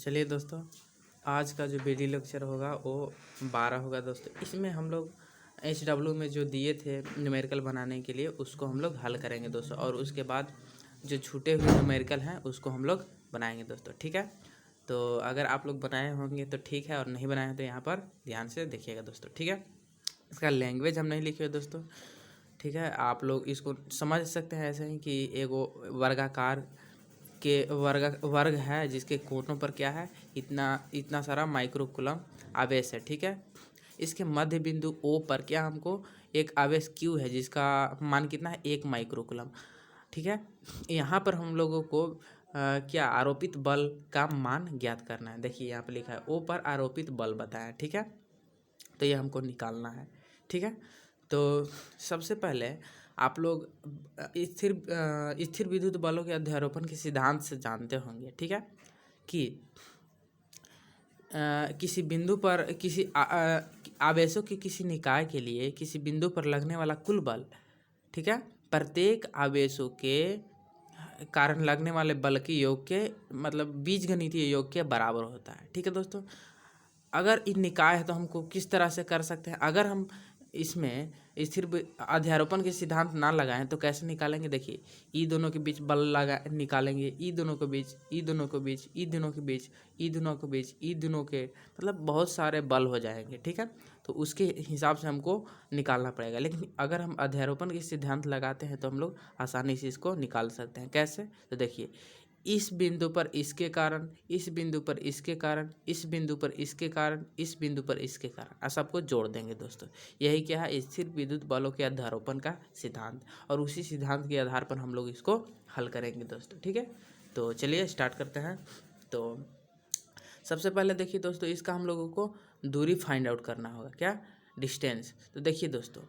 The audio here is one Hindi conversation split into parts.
चलिए दोस्तों, आज का जो वीडियो लेक्चर होगा वो 12 होगा दोस्तों। इसमें हम लोग HW में जो दिए थे न्यूमेरिकल बनाने के लिए उसको हम लोग हल करेंगे दोस्तों, और उसके बाद जो छूटे हुए न्यूमेरिकल हैं उसको हम लोग बनाएंगे दोस्तों। ठीक है, तो अगर आप लोग बनाए होंगे तो ठीक है, और नहीं बनाए हैं तो यहाँ पर ध्यान से देखिएगा दोस्तों। ठीक है, इसका लैंग्वेज हम नहीं लिखे हुए दोस्तों। ठीक है, आप लोग इसको समझ सकते हैं ऐसे ही कि एगो वर्गाकार के वर्ग है जिसके कोनों पर क्या है, इतना सारा माइक्रोकुलम आवेश है। ठीक है, इसके मध्य बिंदु O पर क्या हमको एक आवेश Q है जिसका मान कितना है, 1 माइक्रोकुलम। ठीक है, यहाँ पर हम लोगों को क्या आरोपित बल का मान ज्ञात करना है। देखिए यहाँ पर लिखा है O पर आरोपित बल बताया। ठीक है, तो ये हमको निकालना है। ठीक है, तो सबसे पहले आप लोग स्थिर विद्युत बलों के अध्यारोपण के सिद्धांत से जानते होंगे। ठीक है, कि किसी बिंदु पर किसी आवेशों की किसी निकाय के लिए किसी बिंदु पर लगने वाला कुल बल, ठीक है, प्रत्येक आवेशों के कारण लगने वाले बल के योग के मतलब बीजगणितीय योग के बराबर होता है। ठीक है दोस्तों, अगर इन निकाय है तो हमको किस तरह से कर सकते हैं, अगर हम इसमें स्थिर अध्यारोपण के सिद्धांत ना लगाएं तो कैसे निकालेंगे। देखिए, ई दोनों के बीच बल लगा निकालेंगे, ई दोनों के बीच, ई दोनों के बीच, ई दोनों के बीच, ई दोनों के बीच, ई दोनों के, मतलब बहुत सारे बल हो जाएंगे। ठीक है, तो उसके हिसाब से हमको निकालना पड़ेगा। लेकिन अगर हम अध्यारोपण के सिद्धांत लगाते हैं तो हम लोग आसानी से इसको निकाल सकते हैं। कैसे, तो देखिए, इस बिंदु पर इसके कारण, इस बिंदु पर इसके कारण, इस बिंदु पर इसके कारण, इस बिंदु पर इसके कारण, सबको जोड़ देंगे दोस्तों। यही क्या है, स्थिर विद्युत बलों के अध्यारोपण का सिद्धांत, और उसी सिद्धांत के आधार पर हम लोग इसको हल करेंगे दोस्तों। ठीक है, तो चलिए स्टार्ट करते हैं। तो सबसे पहले देखिए दोस्तों, इसका हम लोगों को दूरी फाइंड आउट करना होगा, क्या, डिस्टेंस। तो देखिए दोस्तों,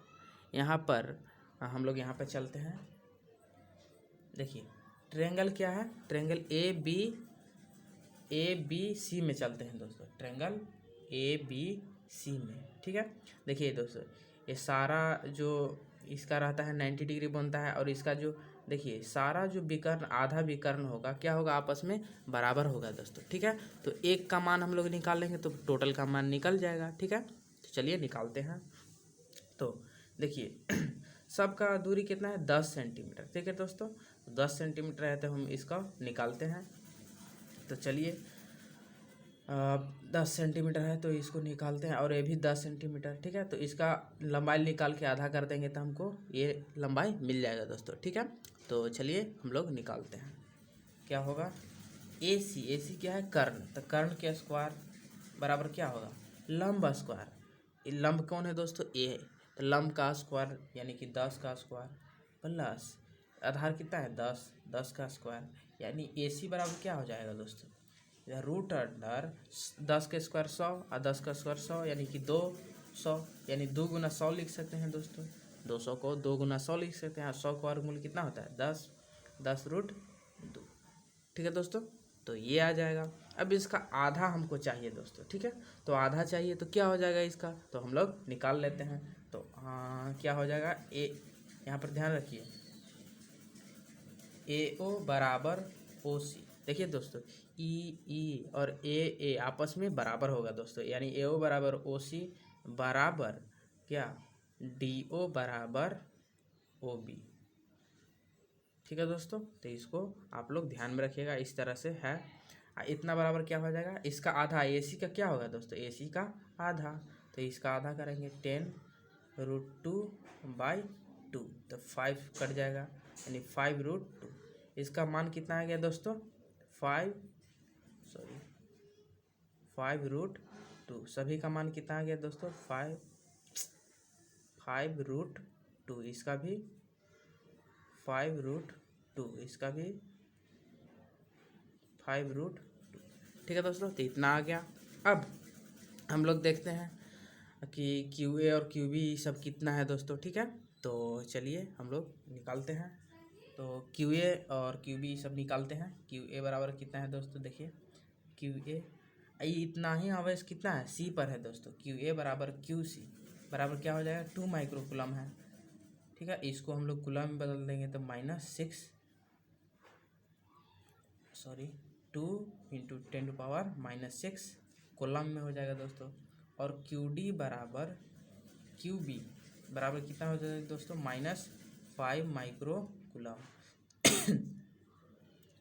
यहाँ पर हम लोग यहाँ पर चलते हैं। देखिए, ट्रायंगल क्या है, ट्रायंगल ए बी सी में चलते हैं दोस्तों, ट्रायंगल ABC में। ठीक है, देखिए दोस्तों, ये सारा जो इसका रहता है 90 डिग्री बनता है, और इसका जो देखिए सारा जो विकर्ण आधा विकर्ण होगा क्या होगा, आपस में बराबर होगा दोस्तों। ठीक है, तो एक का मान हम लोग निकाल लेंगे तो टोटल का मान निकल जाएगा। ठीक है, तो चलिए निकालते हैं। तो देखिए सबका दूरी कितना है, 10 सेंटीमीटर। ठीक है दोस्तों, 10 सेंटीमीटर है तो हम इसका निकालते हैं। तो चलिए 10 सेंटीमीटर है तो इसको निकालते हैं, और ये भी 10 सेंटीमीटर। ठीक है, तो इसका लंबाई निकाल के आधा कर देंगे तो हमको ये लंबाई मिल जाएगा दोस्तों। ठीक है, तो चलिए हम लोग निकालते हैं। क्या होगा, AC क्या है, कर्ण, तो कर्ण के स्क्वायर बराबर क्या होगा, लंब स्क्वायर। ये लंब कौन है दोस्तों, A, तो लंब का स्क्वायर यानी कि 10 का स्क्वायर प्लस आधार कितना है 10, 10 का स्क्वायर, यानी AC बराबर क्या हो जाएगा दोस्तों, रूट अंडर 10 के स्क्वायर 100 और 10 का स्क्वायर 100 यानी कि 200, यानी 2 गुना 100 लिख सकते हैं दोस्तों। 200 को 2 गुना 100 लिख सकते हैं, 100 का वर्गमूल कितना होता है 10, 10 रूट 2। ठीक है दोस्तों, तो ये आ जाएगा। अब इसका आधा हमको चाहिए दोस्तों। ठीक है, तो आधा चाहिए तो क्या हो जाएगा इसका, तो हम लोग निकाल लेते हैं। तो क्या हो जाएगा, यहाँ पर ध्यान रखिए, AO बराबर OC। देखिए दोस्तों, ई और ए आपस में बराबर होगा दोस्तों, यानी AO बराबर OC बराबर क्या, DO बराबर OB। ठीक है दोस्तों, तो इसको आप लोग ध्यान में रखिएगा, इस तरह से है। इतना बराबर क्या हो जाएगा, इसका आधा, AC का क्या होगा दोस्तों, AC का आधा, तो इसका आधा करेंगे 10√2/2, तो 5 कट जाएगा, यानी 5√2। इसका मान कितना आ गया दोस्तों, 5√2। सभी का मान कितना आ गया दोस्तों, 5√2। इसका भी 5√2, इसका भी 5√2। ठीक है दोस्तों, तो इतना आ गया। अब हम लोग देखते हैं कि QA और QB सब कितना है दोस्तों। ठीक है, तो चलिए हम लोग निकालते हैं। तो QA और QB सब निकालते हैं। QA बराबर कितना है दोस्तों, देखिए QA इतना ही आवेश कितना है, C पर है दोस्तों। QA बराबर QC बराबर क्या हो जाएगा, 2 माइक्रोकुलम है। ठीक है, इसको हम लोग कुलम में बदल देंगे तो -6 2 × 10⁻⁻6 कूलम में हो जाएगा दोस्तों। और QD बराबर QB बराबर कितना हो जाएगा दोस्तों, -5 माइक्रो कूलम।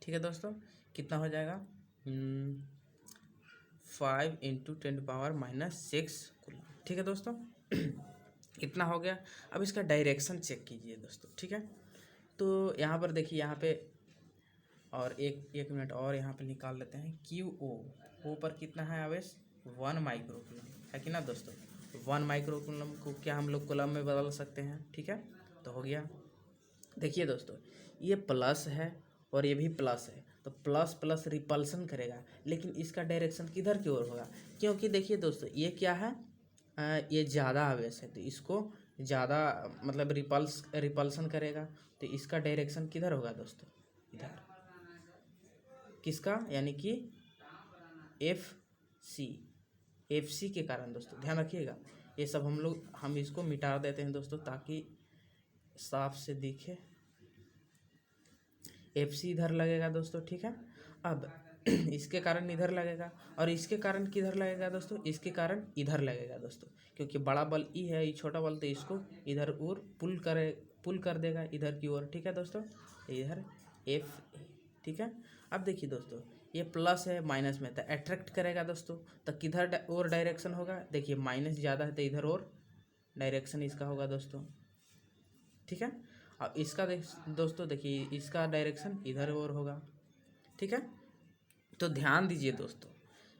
ठीक है दोस्तों, कितना हो जाएगा 5 × 10⁻⁻6 कूलम। ठीक है दोस्तों, इतना हो गया। अब इसका डायरेक्शन चेक कीजिए दोस्तों। ठीक है, तो यहाँ पर देखिए, यहाँ पे और एक मिनट और यहाँ पे निकाल लेते हैं। QO पर कितना है आवेश, 1 माइक्रो कूलम है कि ना दोस्तों। 1 माइक्रो कूलम को क्या हम लोग कूलम में बदल सकते हैं। ठीक है, तो हो गया। देखिए दोस्तों, ये प्लस है और ये भी प्लस है, तो प्लस प्लस रिपल्सन करेगा, लेकिन इसका डायरेक्शन किधर की ओर होगा, क्योंकि देखिए दोस्तों ये क्या है, ये ज़्यादा आवेश है, तो इसको ज़्यादा मतलब रिपल्सन करेगा, तो इसका डायरेक्शन किधर होगा दोस्तों, इधर। किसका, यानी कि FC के कारण दोस्तों, ध्यान रखिएगा। ये सब हम इसको मिटा देते हैं दोस्तों, ताकि साफ से दिखे। FC इधर लगेगा दोस्तों। ठीक है, अब इसके कारण इधर लगेगा, और इसके कारण किधर लगेगा दोस्तों, इसके कारण इधर लगेगा दोस्तों, क्योंकि बड़ा बल E है, ये छोटा बल, तो इसको इधर और पुल कर देगा इधर की ओर। ठीक है दोस्तों, इधर FA। ठीक है, अब देखिए दोस्तों, ये प्लस है माइनस में, तो अट्रैक्ट करेगा दोस्तों, तो किधर और डायरेक्शन होगा, देखिए माइनस ज़्यादा है तो इधर और डायरेक्शन इसका होगा दोस्तों। ठीक है, अब इसका दोस्तों देखिए, इसका डायरेक्शन इधर और होगा। ठीक है, तो ध्यान दीजिए दोस्तों,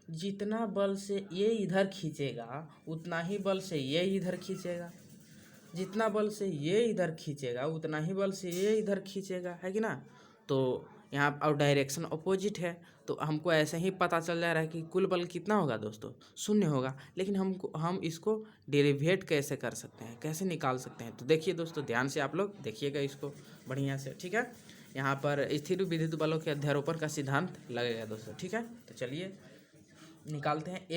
जितना बल से ये इधर खींचेगा उतना ही बल से ये इधर खींचेगा, जितना बल से ये इधर खींचेगा उतना ही बल से ये इधर खींचेगा, है कि ना। तो यहाँ और डायरेक्शन अपोजिट है, तो हमको ऐसे ही पता चल जा रहा है कि कुल बल कितना होगा दोस्तों, 0 होगा। लेकिन हम इसको डेरिवेट कैसे कर सकते हैं, कैसे निकाल सकते हैं, तो देखिए दोस्तों, ध्यान से आप लोग देखिएगा इसको बढ़िया से। ठीक है, यहाँ पर स्थिर विद्युत बलों के अध्यारोपण का सिद्धांत लगेगा दोस्तों। ठीक है, तो चलिए निकालते हैं।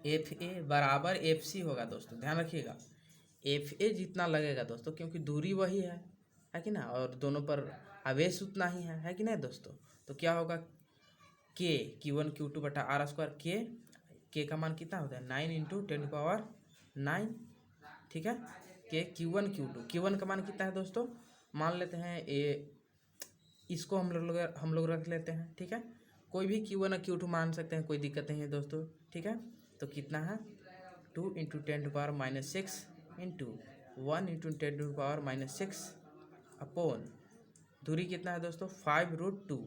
FA बराबर FC होगा दोस्तों, ध्यान रखिएगा। FA जितना लगेगा दोस्तों, क्योंकि दूरी वही है कि ना, और दोनों पर आवेश उतना ही है कि नहीं दोस्तों। तो क्या होगा, Q1 Q2 बटा R²। K का मान कितना होता है, 9 × 10⁻9। ठीक है, Q1 Q2 का मान कितना है दोस्तों, मान लेते हैं इसको हम लोग रख लेते हैं। ठीक है, कोई भी Q1 और Q2 मान सकते हैं, कोई दिक्कत नहीं है दोस्तों। ठीक है, तो कितना है, 2 × 10⁻⁻6 × 1 × 10⁻⁻6 अपॉन दूरी कितना है दोस्तों, 5√2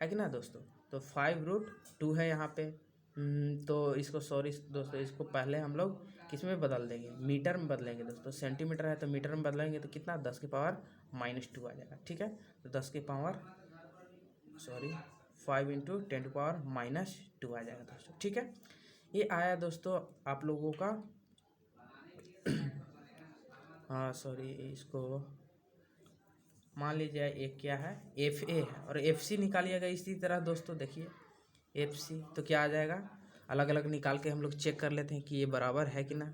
है कि ना दोस्तों। तो 5√2 है यहाँ पे। तो इसको सॉरी दोस्तों, इसको पहले हम लोग किस में बदल देंगे, मीटर में बदलेंगे दोस्तों। सेंटीमीटर है तो मीटर में बदलेंगे, तो कितना, 10⁻⁻2 आ जाएगा। ठीक है, तो 5 × 10⁻⁻2 आ जाएगा दोस्तों। ठीक है, ये आया दोस्तों आप लोगों का हाँ सॉरी, इसको मान लीजिए एक क्या है, FA है, और FC निकालिएगा इसी तरह दोस्तों। देखिए FC तो क्या आ जाएगा, अलग अलग निकाल के हम लोग चेक कर लेते हैं कि ये बराबर है कि ना।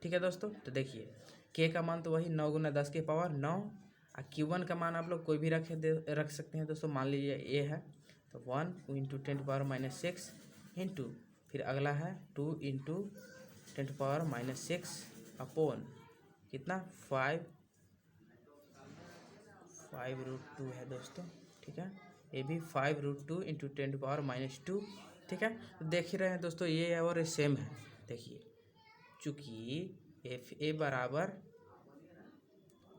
ठीक है दोस्तों, तो देखिए K का मान तो वही 9 × 10⁻9, और Q1 का मान आप लोग कोई भी रख सकते हैं दोस्तों। मान लीजिए A है, तो 1 × 10⁻⁻6 इंटू, फिर अगला है 2 × 10⁻⁻6 अपॉन कितना, 5√2 है दोस्तों। ठीक है, ये भी 5√2 × 10⁻⁻2। ठीक है, तो देख ही रहे हैं दोस्तों, ये और सेम है। देखिए, चूँकि FA बराबर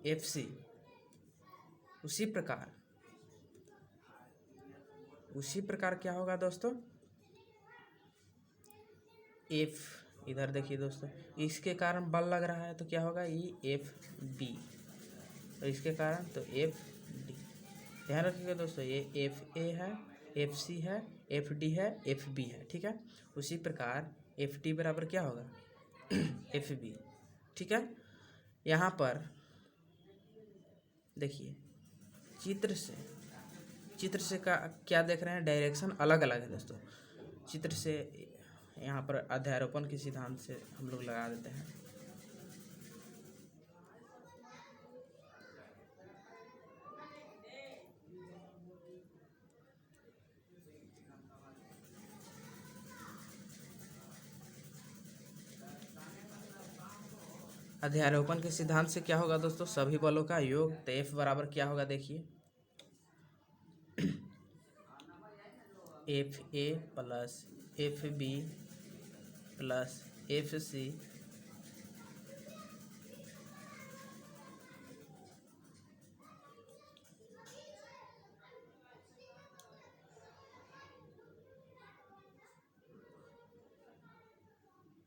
FC, उसी प्रकार क्या होगा दोस्तों, F इधर देखिए दोस्तों, इसके कारण बल लग रहा है तो क्या होगा, ये FB, और इसके कारण तो FD। ध्यान रखिएगा दोस्तों, ये FA है, FC है, FD है, FB है। ठीक है, उसी प्रकार FD बराबर क्या होगा FB। ठीक है, यहाँ पर देखिए चित्र से क्या देख रहे हैं, डायरेक्शन अलग अलग है दोस्तों। चित्र से यहाँ पर अध्यारोपण के सिद्धांत से हम लोग लगा देते हैं। अध्यारोपण के सिद्धांत से क्या होगा दोस्तों, सभी बलों का योग। तो एफ बराबर क्या होगा देखिए, F A plus F B plus F C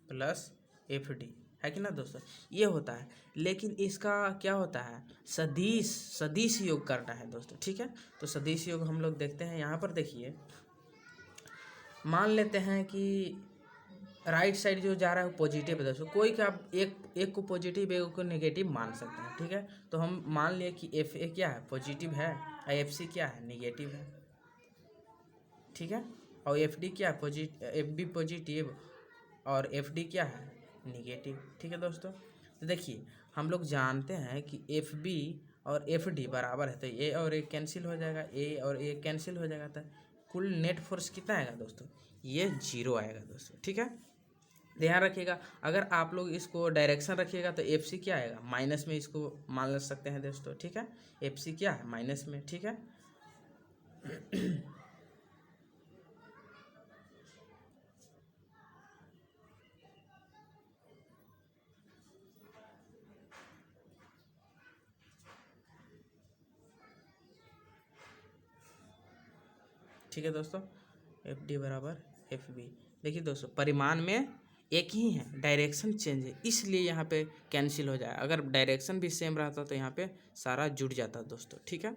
plus F D, है कि ना दोस्तों, ये होता है। लेकिन इसका क्या होता है, सदिश सदिश योग करना है दोस्तों, ठीक है। तो सदिश योग हम लोग देखते हैं यहाँ पर। देखिए मान लेते हैं कि राइट साइड जो जा रहा है वो पॉजिटिव है दोस्तों, कोई का आप एक को पॉजिटिव एक को नेगेटिव मान सकते हैं, ठीक है। तो हम मान लिए कि एफ ए क्या है, पॉजिटिव है, और एफ सी क्या है, नेगेटिव है, ठीक है। और एफ डी क्या है, एफ बी पॉजिटिव और एफ डी क्या है, निगेटिव, ठीक है दोस्तों। तो देखिए हम लोग जानते हैं कि एफ बी और एफ डी बराबर है, तो ए और ए कैंसिल हो जाएगा, ए और ए कैंसिल हो जाएगा, तो कुल नेट फोर्स कितना आएगा दोस्तों, ये 0 आएगा दोस्तों, ठीक है। ध्यान रखिएगा, अगर आप लोग इसको डायरेक्शन रखिएगा तो एफ सी क्या आएगा, माइनस में इसको मान सकते हैं दोस्तों, ठीक है। एफ सी क्या है, माइनस में, ठीक है। ठीक है दोस्तों, एफ डी बराबर एफ बी। देखिए दोस्तों परिमाण में एक ही है, डायरेक्शन चेंज है, इसलिए यहाँ पे कैंसिल हो जाए। अगर डायरेक्शन भी सेम रहता तो यहाँ पे सारा जुड़ जाता दोस्तों, ठीक है।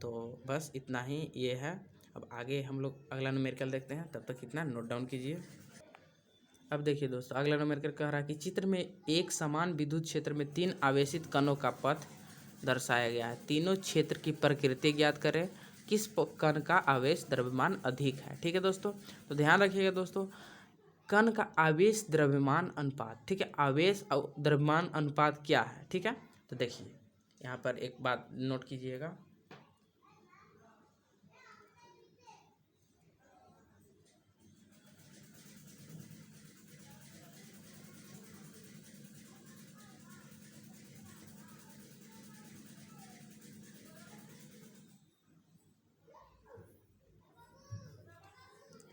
तो बस इतना ही ये है। अब आगे हम लोग अगला न्यूमेरिकल देखते हैं, तब तक इतना नोट डाउन कीजिए। अब देखिए दोस्तों अगला न्यूमेरिकल कह रहा है कि चित्र में एक समान विद्युत क्षेत्र में 3 आवेशित कणों का पथ दर्शाया गया है। तीनों क्षेत्र की प्रकृति ज्ञात करें, किस कण का आवेश द्रव्यमान अधिक है, ठीक है दोस्तों। तो ध्यान रखिएगा दोस्तों, कण का आवेश द्रव्यमान अनुपात, ठीक है, आवेश और द्रव्यमान अनुपात क्या है, ठीक है। तो देखिए यहाँ पर एक बात नोट कीजिएगा,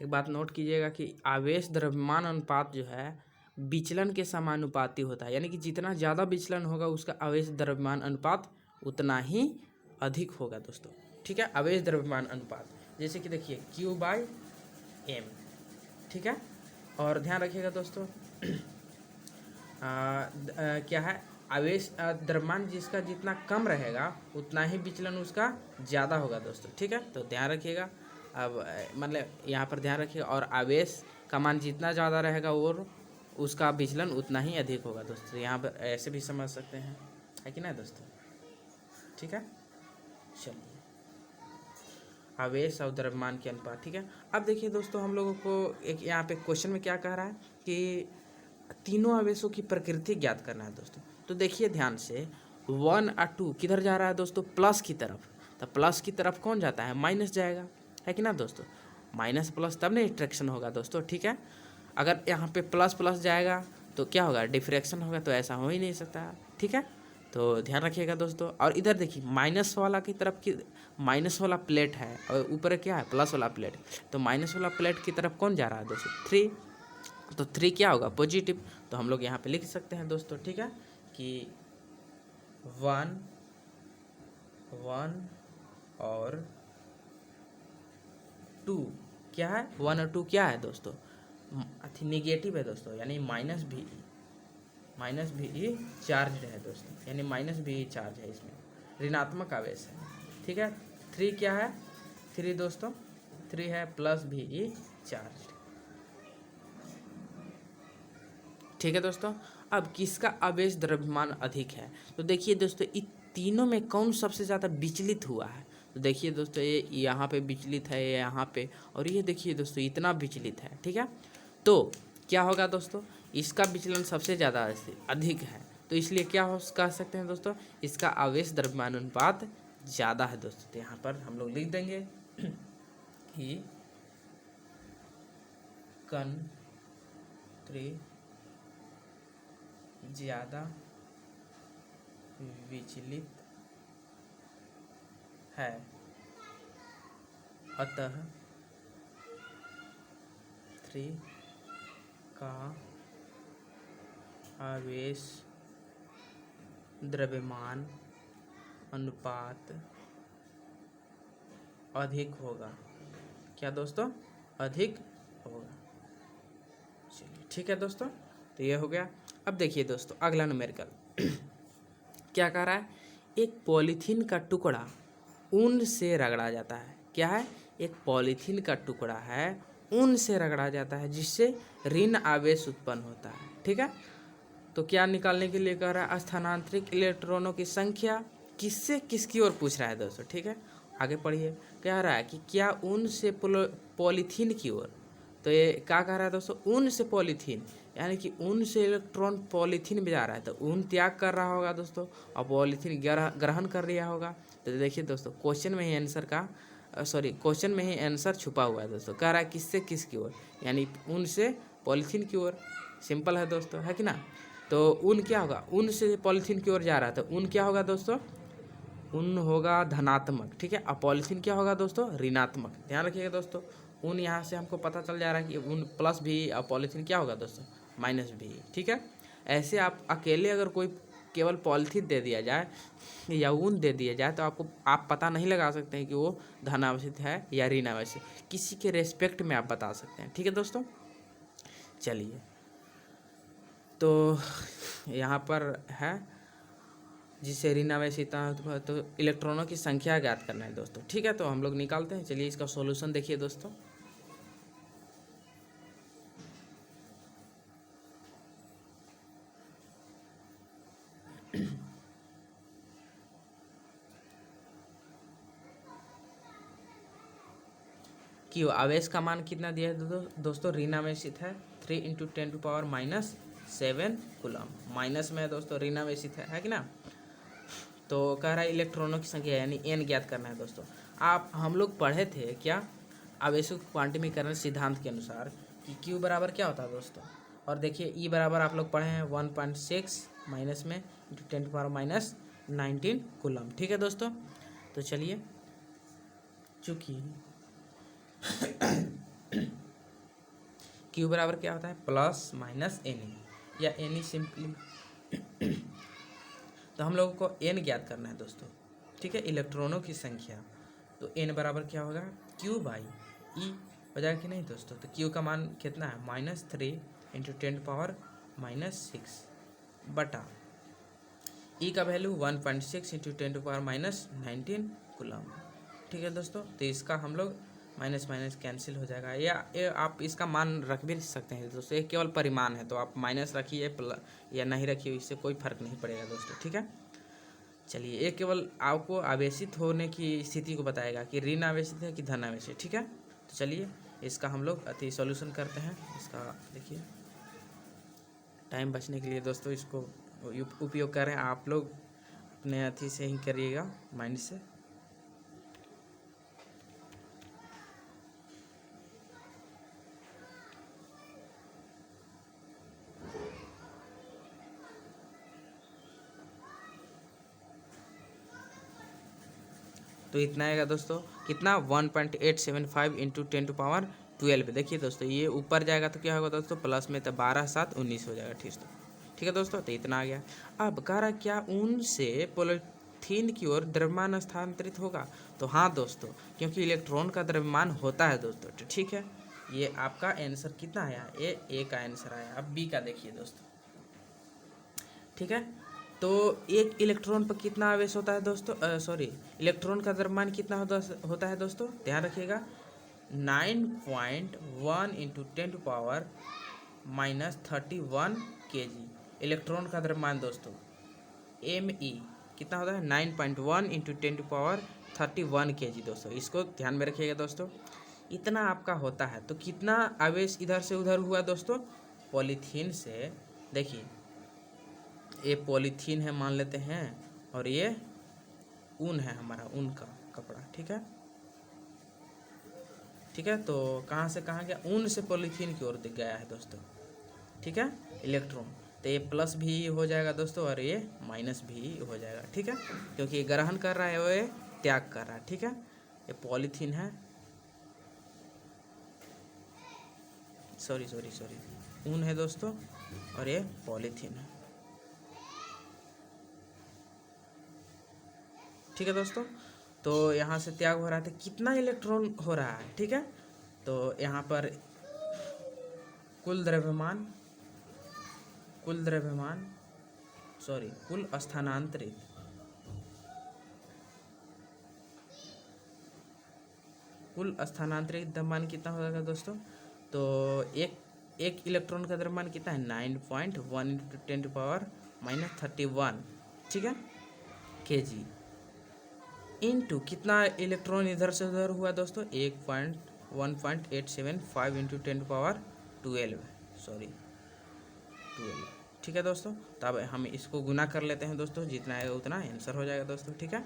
एक बात नोट कीजिएगा कि आवेश द्रव्यमान अनुपात जो है विचलन के समानुपाती होता है, यानी कि जितना ज़्यादा विचलन होगा उसका आवेश द्रव्यमान अनुपात उतना ही अधिक होगा दोस्तों, ठीक है। आवेश द्रव्यमान अनुपात जैसे कि देखिए Q बाई एम, ठीक है। और ध्यान रखिएगा दोस्तों क्या है, आवेश द्रव्यमान जिसका जितना कम रहेगा उतना ही विचलन उसका ज़्यादा होगा दोस्तों, ठीक है। तो ध्यान रखिएगा, अब मतलब यहाँ पर ध्यान रखिएगा, और आवेश का मान जितना ज़्यादा रहेगा और उसका विचलन उतना ही अधिक होगा दोस्तों। यहाँ पर ऐसे भी समझ सकते हैं, है कि नहीं दोस्तों, ठीक है। चलिए आवेश और द्रव्यमान के अनुपात, ठीक है। अब देखिए दोस्तों हम लोगों को एक यहाँ पे क्वेश्चन में क्या कह रहा है कि तीनों आवेशों की प्रकृति ज्ञात करना है दोस्तों। तो देखिए ध्यान से 1 और 2 किधर जा रहा है दोस्तों, प्लस की तरफ। तो प्लस की तरफ कौन जाता है, माइनस जाएगा, है कि ना दोस्तों। माइनस प्लस तब ना डिफ्रैक्शन होगा दोस्तों, ठीक है। अगर यहाँ पे प्लस प्लस जाएगा तो क्या होगा, डिफ्रैक्शन होगा, तो ऐसा हो ही नहीं सकता, ठीक है। तो ध्यान रखिएगा दोस्तों। और इधर देखिए माइनस वाला की तरफ की, माइनस वाला प्लेट है और ऊपर क्या है, प्लस वाला प्लेट। तो माइनस वाला प्लेट की तरफ कौन जा रहा है दोस्तों, 3। तो 3 क्या होगा, पॉजिटिव। तो हम लोग यहाँ पे लिख सकते हैं दोस्तों, ठीक है, कि 1 और 2 क्या है, 1 और 2 क्या है दोस्तों, निगेटिव है दोस्तों, यानी माइनस भी ई चार्ज है दोस्तों, यानी माइनस भी ई चार्ज है, इसमें ऋणात्मक आवेश है, ठीक है। 3 क्या है, 3 दोस्तों 3 है प्लस भी ई चार्ज, ठीक है दोस्तों। अब किसका आवेश द्रव्यमान अधिक है, तो देखिए दोस्तों इन तीनों में कौन सबसे ज़्यादा विचलित हुआ है। तो देखिए दोस्तों ये यहाँ पे विचलित है, ये यहाँ पे, और ये देखिए दोस्तों इतना विचलित है, ठीक है। तो क्या होगा दोस्तों, इसका विचलन सबसे ज़्यादा अधिक है, तो इसलिए क्या हो कह सकते हैं दोस्तों, इसका आवेश द्रव्यमान अनुपात ज़्यादा है दोस्तों। तो यहाँ पर हम लोग लिख देंगे कि कण 3 ज़्यादा विचलित है, अतः 3 का आवेश द्रव्यमान अनुपात अधिक होगा। क्या दोस्तों? अधिक होगा। चलिए ठीक है दोस्तों, तो ये हो गया। अब देखिए दोस्तों अगला न्यूमेरिकल क्या कह रहा है, एक पॉलीथीन का टुकड़ा ऊन से रगड़ा जाता है। क्या है? एक पॉलीथीन का टुकड़ा है, ऊन से रगड़ा जाता है, जिससे ऋण आवेश उत्पन्न होता है। ठीक है, तो क्या निकालने के लिए कह रहा है, स्थानांतरित इलेक्ट्रॉनों की संख्या किससे किसकी ओर पूछ रहा है दोस्तों। ठीक है, आगे पढ़िए। कह रहा है कि क्या ऊन से पॉलीथीन की ओर, तो ये क्या कह रहा है दोस्तों, ऊन से पॉलीथीन, यानी कि ऊन से इलेक्ट्रॉन पॉलीथीन में जा रहा है, तो ऊन त्याग कर रहा होगा दोस्तों और पॉलीथीन ग्रहण कर लिया होगा। तो देखिए दोस्तों क्वेश्चन में ही आंसर का क्वेश्चन में ही आंसर छुपा हुआ है दोस्तों। कह रहा है किससे किसकी ओर, यानी ऊन से पॉलीथीन की ओर। सिंपल है दोस्तों, है कि ना। तो ऊन क्या होगा, ऊन से पॉलीथीन की ओर जा रहा है, तो ऊन क्या होगा दोस्तों, ऊन होगा धनात्मक। ठीक है, और पॉलीथीन क्या होगा दोस्तों, ऋणात्मक। ध्यान रखिएगा दोस्तों, ऊन यहाँ से हमको पता चल जा रहा है कि ऊन प्लस भी और पॉलीथीन क्या होगा दोस्तों, माइनस भी। ठीक है, ऐसे आप अकेले अगर कोई केवल पॉलीथीन दे दिया जाए या ऊन दे दिया जाए तो आप पता नहीं लगा सकते हैं कि वो धनावेशित है या ऋणावेशित, किसी के रेस्पेक्ट में आप बता सकते हैं। ठीक है दोस्तों, चलिए तो यहाँ पर है जिससे ऋणावेशित तो इलेक्ट्रॉनों की संख्या ज्ञात करना है दोस्तों। ठीक है, तो हम लोग निकालते हैं। चलिए इसका सॉल्यूशन देखिए दोस्तों। कि आवेश का मान कितना दिया है दोस्तों, ऋणावेशित है 3 × 10⁻⁷ कूलम। माइनस में है दोस्तों, ऋणावेशित है कि ना। तो कह रहा है इलेक्ट्रॉनों की संख्या यानी एन ज्ञात करना है दोस्तों। आप हम लोग पढ़े थे क्या, आवेशों के क्वांटमीकरण सिद्धांत के अनुसार कि क्यू बराबर क्या होता है दोस्तों। और देखिए ई बराबर आप लोग पढ़े हैं 1.6 माइनस में × 10⁻⁹ कूलम। ठीक है दोस्तों, तो चलिए चूँकि क्यू बराबर क्या होता है, प्लस माइनस एन या एन सिंपली तो हम लोगों को एन ज्ञात करना है दोस्तों। ठीक है, इलेक्ट्रॉनों की संख्या, तो एन बराबर क्या होगा, क्यू बाई ई हो जाएगा कि नहीं दोस्तों। तो क्यू का मान कितना है, -3 × 10⁻⁻6 बटा ई का वैल्यू 1.6 × 10⁻⁻19 कूलम। ठीक है दोस्तों, तो इसका हम लोग माइनस माइनस कैंसिल हो जाएगा, या आप इसका मान रख भी सकते हैं दोस्तों। ये केवल परिमाण है, तो आप माइनस रखिए या नहीं रखिए, इससे कोई फर्क नहीं पड़ेगा दोस्तों। ठीक है, चलिए ये केवल आपको आवेशित होने की स्थिति को बताएगा कि ऋण आवेशित है कि धन आवेशित। ठीक है, तो चलिए इसका हम लोग सॉल्यूशन करते हैं। इसका देखिए टाइम बचने के लिए दोस्तों इसको उपयोग करें, आप लोग अपने अथी से ही करिएगा, माइंड से। तो इतना आएगा दोस्तों, कितना 1.875 × 10⁻12। देखिए दोस्तों ये ऊपर जाएगा तो क्या होगा दोस्तों, प्लस में तो 12 7 19 हो जाएगा। ठीक है दोस्तों, तो इतना आ गया। अब कह रहा क्या ऊन से पॉलीथीन की ओर द्रव्यमान स्थानांतरित होगा, तो हाँ दोस्तों, क्योंकि इलेक्ट्रॉन का द्रव्यमान होता है दोस्तों। तो ठीक है, ये आपका आंसर कितना आया, ए का आंसर आया। अब बी का देखिए दोस्तों। ठीक है, तो एक इलेक्ट्रॉन पर कितना आवेश होता है दोस्तों, इलेक्ट्रॉन का द्रव्यमान कितना होता है दोस्तों, ध्यान रखिएगा 9.1 × 10⁻⁻31 kg इलेक्ट्रॉन का द्रव्यमान दोस्तों। Me कितना होता है, 9.1 × 10⁻31 kg दोस्तों। इसको ध्यान में रखिएगा दोस्तों, इतना आपका होता है। तो कितना आवेश इधर से उधर हुआ दोस्तों, पॉलीथीन से, देखिए ये पॉलीथीन है मान लेते हैं, और ये ऊन है हमारा, ऊन का कपड़ा। ठीक है, ठीक है, तो कहाँ से कहाँ गया, ऊन से पॉलीथीन की ओर गया है दोस्तों। ठीक है, इलेक्ट्रॉन तो ये प्लस भी हो जाएगा दोस्तों और ये माइनस भी हो जाएगा, ठीक है, क्योंकि ये ग्रहण कर रहा है और ये त्याग कर रहा है, ठीक है। ये पॉलीथीन है, सॉरी ऊन है दोस्तों, और ये पॉलीथीन है, ठीक है दोस्तों। तो यहाँ से त्याग हो रहा है तो कितना इलेक्ट्रॉन हो रहा है, ठीक है। तो यहाँ पर कुल द्रव्यमान कुल स्थानांतरित द्रव्यमान कितना होगा दोस्तों। तो एक इलेक्ट्रॉन का द्रव्यमान कितना है 9.1 × 10⁻31, ठीक है, kg इनटू कितना इलेक्ट्रॉन इधर से उधर हुआ दोस्तों 1.875 × 10⁻12, ठीक है दोस्तों। तो अब हम इसको गुना कर लेते हैं दोस्तों, जितना आएगा उतना आंसर हो जाएगा दोस्तों, ठीक है।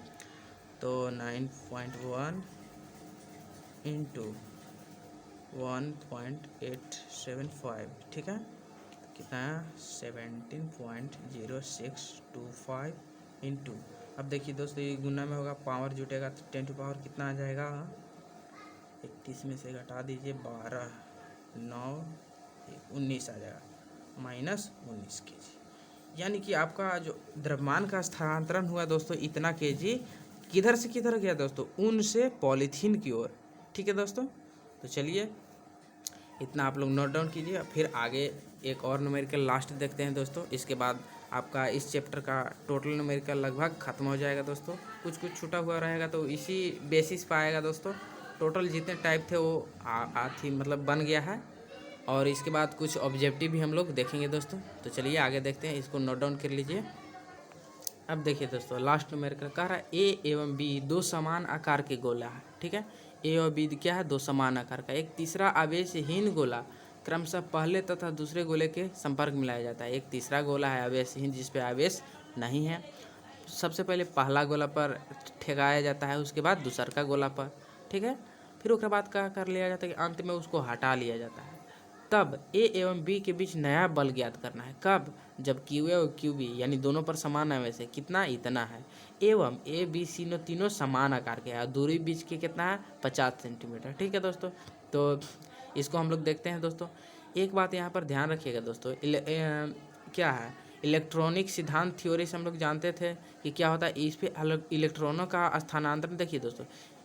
तो 9.1 × 1.875, ठीक है, कितना 17.0625 इंटू, अब देखिए दोस्तों ये गुना में होगा, पावर जुटेगा तो 10 टू पावर कितना आ जाएगा 31 में से घटा दीजिए 12 9 19 आ जाएगा, -19 kg। यानी कि आपका जो द्रव्यमान का स्थानांतरण हुआ दोस्तों इतना kg किधर से किधर गया दोस्तों, ऊन से पॉलीथीन की ओर, ठीक है दोस्तों। तो चलिए इतना आप लोग नोट डाउन कीजिए, फिर आगे एक और न्यूमेरिकल लास्ट देखते हैं दोस्तों। इसके बाद आपका इस चैप्टर का टोटल न्यूमेरिकल लगभग ख़त्म हो जाएगा दोस्तों, कुछ छूटा हुआ रहेगा तो इसी बेसिस पर आएगा दोस्तों। टोटल जितने टाइप थे वो मतलब बन गया है, और इसके बाद कुछ ऑब्जेक्टिव भी हम लोग देखेंगे दोस्तों। तो चलिए आगे देखते हैं, इसको नोट डाउन कर लीजिए। अब देखिए दोस्तों लास्ट न्यूमेरिकल कह रहा है ए एवं बी दो समान आकार के गोला है, ठीक है। ए और बी क्या है, दो समान आकार का। एक तीसरा आवेशहीन गोला क्रमशः पहले तथा दूसरे गोले के संपर्क में लाया जाता है। एक तीसरा गोला है आवेशहीन जिस पे आवेश नहीं है। सबसे पहले पहला गोला पर ठेकाया जाता है, उसके बाद दूसरा का गोला पर, ठीक है। फिर उसके बाद क्या कर लिया जाता है कि अंत में उसको हटा लिया जाता है। तब ए एवं बी के बीच नया बल ज्ञात करना है। कब, जब क्यू ए और क्यू बी यानी दोनों पर समान आवेश है, कितना, इतना है। एवं ए बी सी तीनों समान आकार के है, दूरी बीच के कितना है 50 सेंटीमीटर, ठीक है दोस्तों। तो इसको हम लोग देखते हैं दोस्तों। एक बात यहाँ पर ध्यान रखिएगा दोस्तों, क्या है इलेक्ट्रॉनिक सिद्धांत थ्योरी से हम लोग जानते थे कि क्या होता है, इस पे इलेक्ट्रॉनों का स्थानांतरण देखिए दोस्तों,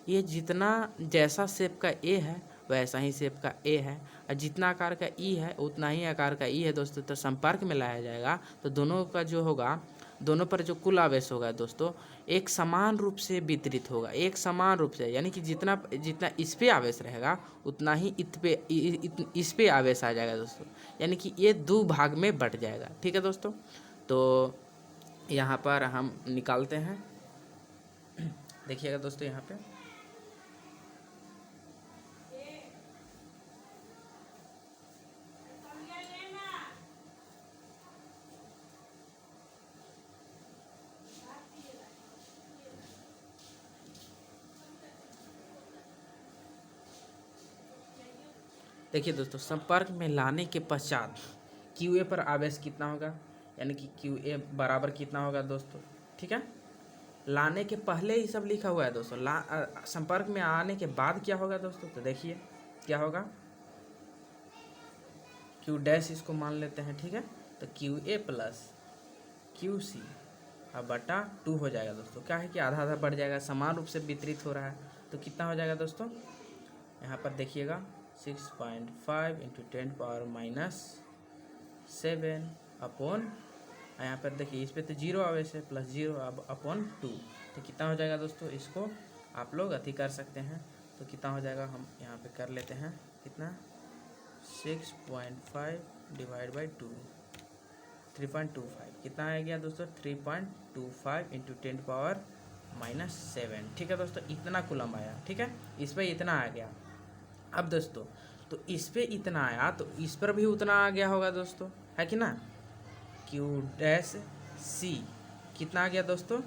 ये जितना जैसा शेप का ए है वैसा ही शेप का ए है, और जितना आकार का ई है उतना ही आकार का ई है दोस्तों। तो संपर्क में लाया जाएगा तो दोनों का जो होगा, दोनों पर जो कुल आवेश होगा दोस्तों एक समान रूप से वितरित होगा, एक समान रूप से, यानी कि जितना इस पे आवेश रहेगा उतना ही इस पे आवेश आ जाएगा दोस्तों, यानी कि ये दो भाग में बट जाएगा, ठीक है दोस्तों। तो यहाँ पर हम निकालते हैं, देखिएगा दोस्तों यहाँ पे देखिए दोस्तों, संपर्क में लाने के पश्चात क्यू ए पर आवेश कितना होगा, यानी कि क्यू ए बराबर कितना होगा दोस्तों, ठीक है। लाने के पहले ही सब लिखा हुआ है दोस्तों, संपर्क में आने के बाद क्या होगा दोस्तों, तो देखिए क्या होगा, क्यू डैश इसको मान लेते हैं, ठीक है। तो Q A plus Q C अब बटा 2 हो जाएगा दोस्तों। क्या है कि आधा आधा बढ़ जाएगा, समान रूप से वितरित हो रहा है, तो कितना हो जाएगा दोस्तों, यहाँ पर देखिएगा 6.5 × 10⁻7 अपॉन, यहाँ पर देखिए इस पे तो 0 आवेश है, +0 अब अपॉन 2, तो कितना हो जाएगा दोस्तों, इसको आप लोग अति कर सकते हैं। तो कितना हो जाएगा, हम यहाँ पे कर लेते हैं, कितना 6.5 / 2 3.25, कितना आ गया दोस्तों 3.25 × 10⁻7, ठीक है दोस्तों। इतना कूलम आया, ठीक है, इस पर इतना आ गया। अब दोस्तों तो इस पे इतना आया तो इस पर भी उतना आ गया होगा दोस्तों, है कि ना। क्यू डैश सी कितना आ गया दोस्तों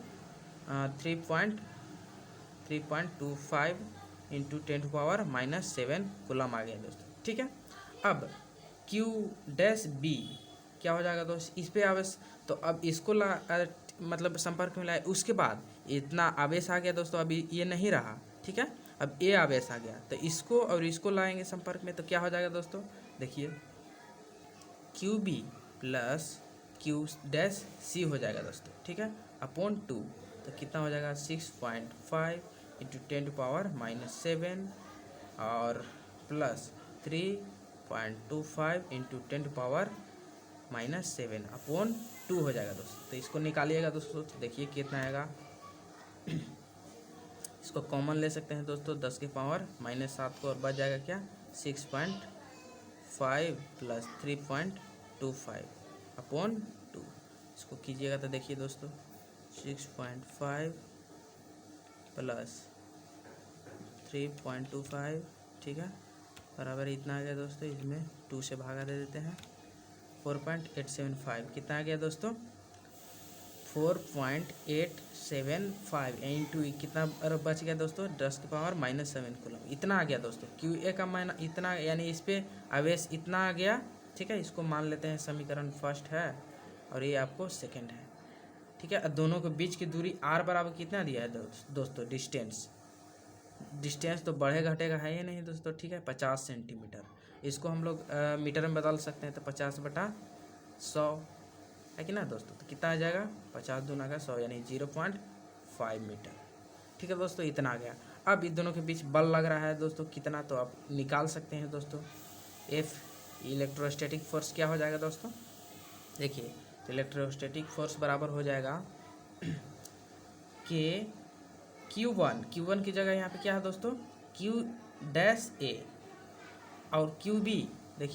3.25 × 10⁻7 कूलम आ गया दोस्तों, ठीक है। अब क्यू डैश बी क्या हो जाएगा दोस्त, इस पे आवेश, तो अब इसको मतलब संपर्क में लाए, उसके बाद इतना आवेश आ गया दोस्तों, अभी ये नहीं रहा, ठीक है, अब ये आवेश आ गया, तो इसको और इसको लाएंगे संपर्क में, तो क्या हो जाएगा दोस्तों, देखिए Q B plus Q dash C हो जाएगा दोस्तों, ठीक है, अपॉन 2, तो कितना हो जाएगा 6.5 इंटू 10⁻⁻7 और प्लस 3.25 इंटू 10⁻⁻7 अपॉन 2 हो जाएगा दोस्तों। तो इसको निकालिएगा दोस्तों, तो देखिए कितना आएगा, इसको कॉमन ले सकते हैं दोस्तों, 10⁻⁻7 को, और बच जाएगा क्या 6.5 प्लस 3.25 अपॉन 2, इसको कीजिएगा तो देखिए दोस्तों 6.5 प्लस 3.25, ठीक है, बराबर इतना आ गया दोस्तों, इसमें 2 से भागा दे देते हैं, 4.875 कितना आ गया दोस्तों, 4.875 इंटू कितना बच गया दोस्तों, 10⁻⁻7 कूलम, इतना आ गया दोस्तों, क्यू ए का मान इतना, यानी इस पे आवेश इतना आ गया, ठीक है, इसको मान लेते हैं समीकरण फर्स्ट है और ये आपको सेकंड है, ठीक है। दोनों के बीच की दूरी आर बराबर कितना दिया है दोस्तों, डिस्टेंस तो बढ़े घटेगा है ही नहीं दोस्तों, ठीक है, 50 सेंटीमीटर, इसको हम लोग मीटर में बदल सकते हैं, तो 50/100 है कि ना दोस्तों, तो कितना आ जाएगा 50 दूना का 100 यानी 0.5 मीटर, ठीक है दोस्तों, इतना आ गया। अब इन दोनों के बीच बल लग रहा है दोस्तों कितना, तो आप निकाल सकते हैं दोस्तों, एफ इलेक्ट्रोस्टैटिक फोर्स क्या हो जाएगा दोस्तों, देखिए तो इलेक्ट्रोस्टैटिक फोर्स बराबर हो जाएगा के Q1 की जगह यहाँ पे क्या है दोस्तों, Q डैश ए और QB